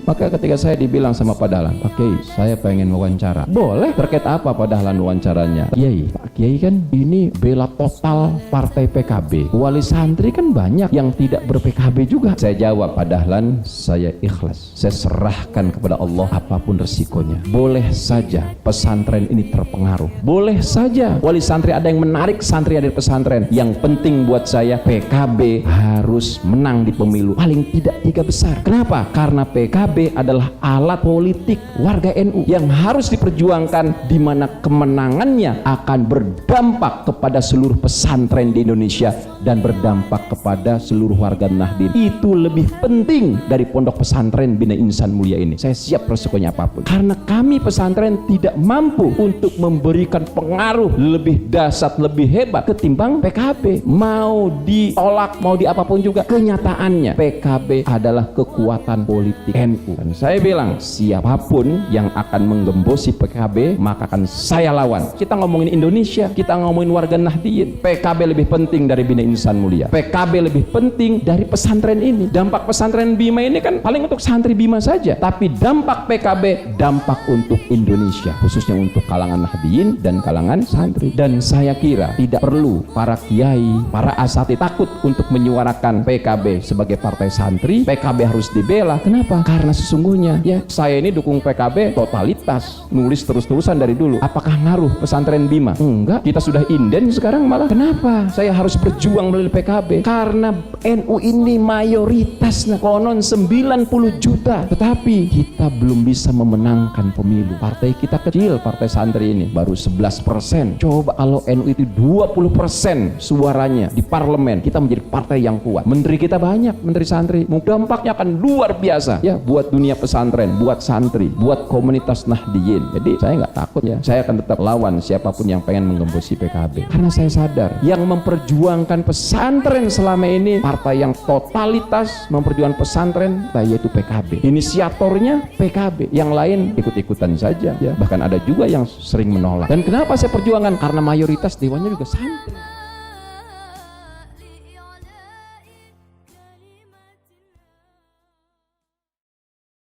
Maka ketika saya dibilang sama Pak Dahlan, Pak Kiai, saya pengen wawancara. Boleh, terkait apa Pak Dahlan wawancaranya? Kiai, Pak Kiai kan ini bela total partai PKB. Wali santri kan banyak yang tidak ber-PKB juga. Saya jawab, Pak Dahlan, saya ikhlas. Saya serahkan kepada Allah apapun resikonya. Boleh saja pesantren ini terpengaruh. Boleh saja wali santri ada yang menarik santri dari pesantren. Yang penting buat saya, PKB harus menang di pemilu. Paling tidak 3 besar. Kenapa? Karena PKB adalah alat politik warga NU yang harus diperjuangkan, di mana kemenangannya akan berdampak kepada seluruh pesantren di Indonesia dan berdampak kepada seluruh warga Nahdien. Itu lebih penting dari pondok pesantren Bina Insan Mulia ini. Saya siap resikonya apapun, karena kami pesantren tidak mampu untuk memberikan pengaruh lebih dahsyat, lebih hebat ketimbang PKB. Mau ditolak, mau di apapun juga, kenyataannya PKB adalah kekuatan politik NU. Dan saya bilang, siapapun yang akan menggembosi PKB, maka akan saya lawan. Kita ngomongin Indonesia, kita ngomongin warga Nahdien. PKB lebih penting dari Bina Insan Mulia. PKB lebih penting dari pesantren ini. Dampak pesantren Bima ini kan paling untuk santri Bima saja, tapi dampak PKB dampak untuk Indonesia, khususnya untuk kalangan Nahdien dan kalangan santri. Dan saya kira tidak perlu para kiai, para asatidz takut untuk menyuarakan PKB sebagai partai santri. PKB harus dibela. Kenapa? Karena sesungguhnya ya, saya ini dukung PKB totalitas, nulis terus-terusan dari dulu. Apakah ngaruh pesantren Bima? Enggak, kita sudah inden sekarang malah. Kenapa saya harus berjuang melalui PKB? Karena NU ini mayoritas, nah konon 90 juta, tetapi kita belum bisa memenangkan pemilu. Partai kita kecil, partai santri ini baru 11%. Coba kalau NU itu 20% suaranya di parlemen, kita menjadi partai yang kuat. Menteri kita banyak, menteri santri, dampaknya akan luar biasa ya, buat dunia pesantren, buat santri, buat komunitas Nahdien. Jadi saya nggak takut ya, saya akan tetap lawan siapapun yang pengen menggembosi PKB, karena saya sadar yang memperjuangkan pesantren selama ini partai yang totalitas memperjuangkan pesantren, yaitu PKB. Inisiatornya PKB, yang lain ikut-ikutan saja ya, bahkan ada juga yang sering menolak. Dan kenapa saya perjuangan? Karena mayoritas dewannya juga santri.